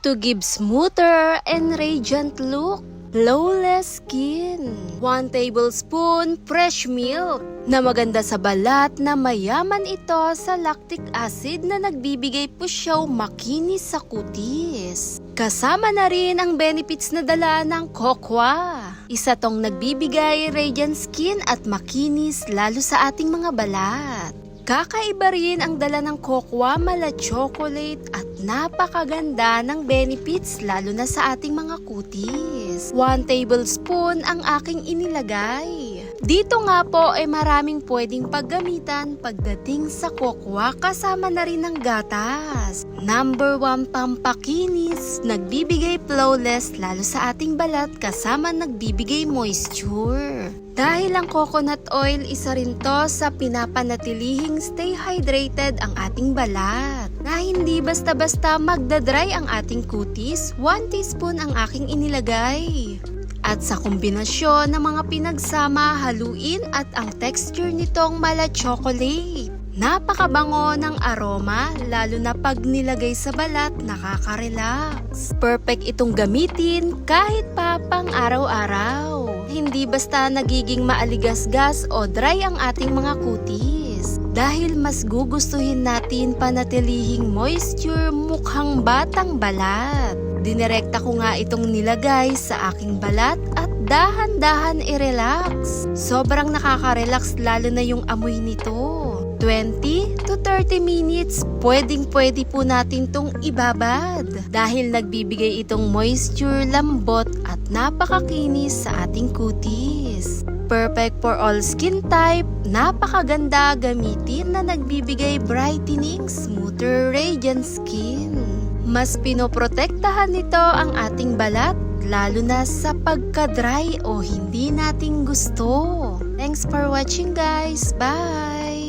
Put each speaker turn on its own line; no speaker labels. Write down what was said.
to give smoother and radiant look. Flawless skin. 1 tablespoon fresh milk na maganda sa balat na mayaman ito sa lactic acid na nagbibigay pusyaw makinis sa kutis. Kasama na rin ang benefits na dala ng kokwa. Isa tong nagbibigay radiant skin at makinis lalo sa ating mga balat. Kakaiba rin ang dala ng kokwa mala chocolate at napakaganda ng benefits lalo na sa ating mga kutis. 1 tablespoon ang aking inilagay. Dito nga po ay maraming pwedeng paggamitan pagdating sa kokwa kasama na rin ng gatas. Number 1 pampakinis, nagbibigay flawless lalo sa ating balat kasama nagbibigay moisture. Dahil ang coconut oil, isa rin to sa pinapanatilihing stay hydrated ang ating balat. Na hindi basta-basta magdadry ang ating kutis, 1 teaspoon ang aking inilagay. At sa kombinasyon ng mga pinagsama, haluin at ang texture nitong mala chocolate. Napakabango ng aroma, lalo na pag nilagay sa balat, nakaka-relax. Perfect itong gamitin kahit pa pang araw-araw. Hindi basta nagiging maaligasgas o dry ang ating mga kutis. Dahil mas gugustuhin natin panatilihing moisture mukhang batang balat. Dinirekta ko nga itong nilagay sa aking balat at dahan-dahan i-relax. Sobrang nakaka-relax lalo na yung amoy nito. 20 to 30 minutes, pwedeng-pwede po natin tong ibabad. Dahil nagbibigay itong moisture, lambot at napakakinis sa ating kutis. Perfect for all skin type, napakaganda gamitin na nagbibigay brightening, smoother, radiant skin. Mas pinoprotektahan nito ang ating balat, lalo na sa pagka-dry o hindi nating gusto. Thanks for watching guys, bye!